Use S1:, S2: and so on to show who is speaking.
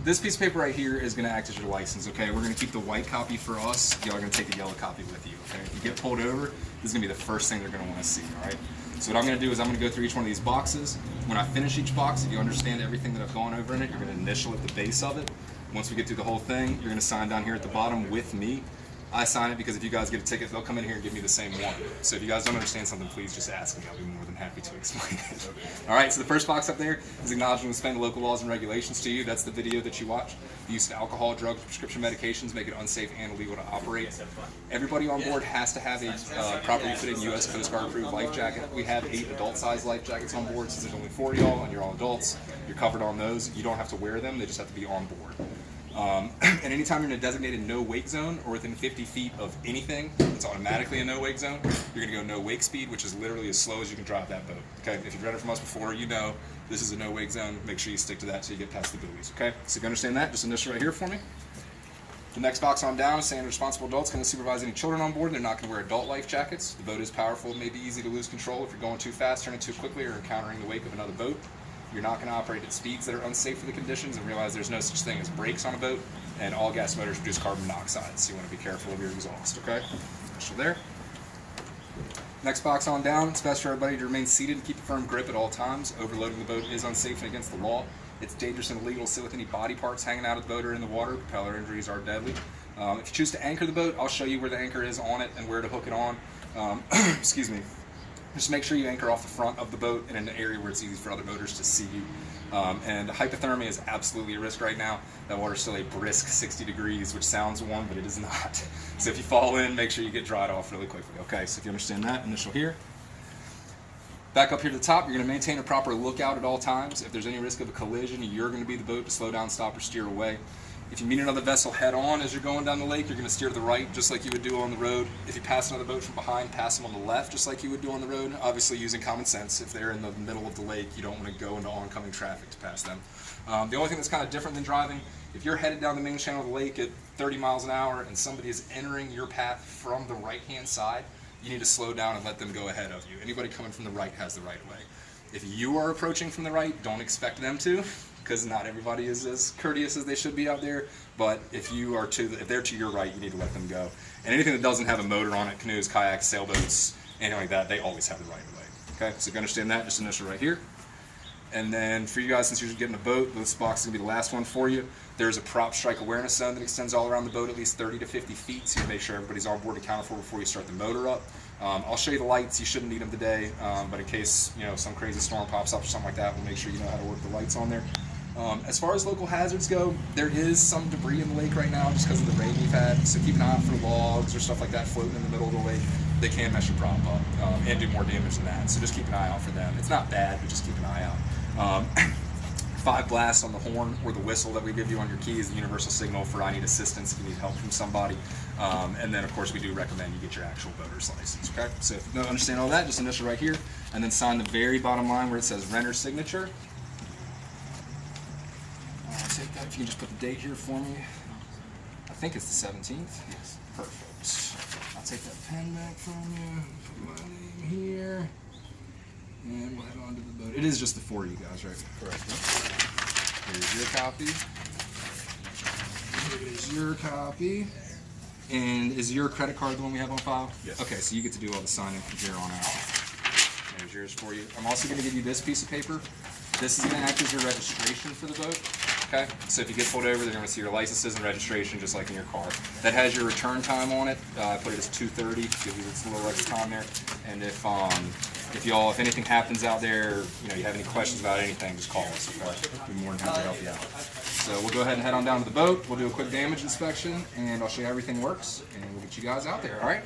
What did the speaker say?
S1: this piece of paper right here is going to act as your license, okay? We're going to keep the white copy for us. Y'all are going to take the yellow copy with you, okay? If you get pulled over, this is going to be the first thing they're going to want to see, all right? So what I'm going to do is I'm going to go through each one of these boxes. When I finish each box, if you understand everything that I've gone over in it, you're going to initial at the base of it. Once we get through the whole thing, you're going to sign down here at the bottom with me. I sign it because if you guys get a ticket, they'll come in here and give me the same one. So if you guys don't understand something, please just ask me. I'll be more than happy to explain it. All right, so the first box up there is acknowledging and explaining the local laws and regulations to you. That's the video that you watch. The use of alcohol, drugs, prescription medications make it unsafe and illegal to operate. Everybody on board has to have a properly fitted U.S. Coast Guard approved life jacket. We have 8 adult-sized life jackets on board, since there's only 4 of y'all and you're all adults. You're covered on those. You don't have to wear them. They just have to be on board. And anytime you're in a designated no-wake zone or within 50 feet of anything, it's automatically a no-wake zone. You're going to go no-wake speed, which is literally as slow as you can drive that boat. Okay, if you've read it from us before, you know this is a no-wake zone. Make sure you stick to that until you get past the buoys. Okay, so if you understand that, just initial right here for me. The next box on down is saying responsible adults going to supervise any children on board. They're not going to wear adult life jackets. The boat is powerful. It may be easy to lose control if you're going too fast, turning too quickly, or encountering the wake of another boat. You're not going to operate at speeds that are unsafe for the conditions, and realize there's no such thing as brakes on a boat, and all gas motors produce carbon monoxide, so you want to be careful of your exhaust, okay? So there. Next box on down, it's best for everybody to remain seated and keep a firm grip at all times. Overloading the boat is unsafe and against the law. It's dangerous and illegal to sit with any body parts hanging out of the boat or in the water. Propeller injuries are deadly. If you choose to anchor the boat, I'll show you where the anchor is on it and where to hook it on. Excuse me. Just make sure you anchor off the front of the boat and in an area where it's easy for other boaters to see you. And hypothermia is absolutely a risk right now. That water's still a brisk 60 degrees, which sounds warm, but it is not. So if you fall in, make sure you get dried off really quickly. Okay, so if you understand that, initial here. Back up here to the top, you're going to maintain a proper lookout at all times. If there's any risk of a collision, you're going to be the boat to slow down, stop, or steer away. If you meet another vessel head on as you're going down the lake, you're going to steer to the right, just like you would do on the road. If you pass another boat from behind, pass them on the left, just like you would do on the road. Obviously using common sense. If they're in the middle of the lake, you don't want to go into oncoming traffic to pass them. The only thing that's kind of different than driving, if you're headed down the main channel of the lake at 30 miles an hour and somebody is entering your path from the right-hand side, you need to slow down and let them go ahead of you. Anybody coming from the right has the right of way. If you are approaching from the right, don't expect them to, because not everybody is as courteous as they should be out there. But if they're to your right, you need to let them go. And anything that doesn't have a motor on it, canoes, kayaks, sailboats, anything like that, they always have the right of way. Okay, so if you understand that, just initial right here. And then for you guys, since you're getting a boat, this box is going to be the last one for you. There's a prop strike awareness zone that extends all around the boat at least 30 to 50 feet, so you make sure everybody's on board accounted for before you start the motor up. I'll show you the lights. You shouldn't need them today, but in case some crazy storm pops up or something like that, we'll make sure you know how to work the lights on there. As far as local hazards go, there is some debris in the lake right now just because of the rain we've had, so keep an eye out for logs or stuff like that floating in the middle of the lake. They can mess your prop up and do more damage than that, so just keep an eye out for them. It's not bad, but just keep an eye out. 5 blasts on the horn or the whistle that we give you on your key is the universal signal for I need assistance if you need help from somebody. And then, of course, we do recommend you get your actual boater's license. Okay, so if you don't understand all that, just initial right here, and then sign the very bottom line where it says renter's signature. I'll take that. If you can just put the date here for me. I think it's the 17th. Yes. Perfect. I'll take that pen back from you. Put my name here. And we'll head on to the boat. It is just the 4 of you guys, right? Correct. Here's your copy. Here's your copy. And is your credit card the one we have on file? Yes. Okay, so you get to do all the signing from here on out. There's yours for you. I'm also going to give you this piece of paper. This is going to act as your registration for the boat. Okay, so if you get pulled over, they're going to see your licenses and registration just like in your car. That has your return time on it. I put it as 2:30. It's a little extra time there. And if anything happens out there, you have any questions about anything, just call us. Okay, we'll be more than happy to help you out. So we'll go ahead and head on down to the boat. We'll do a quick damage inspection, and I'll show you how everything works, and we'll get you guys out there. All right.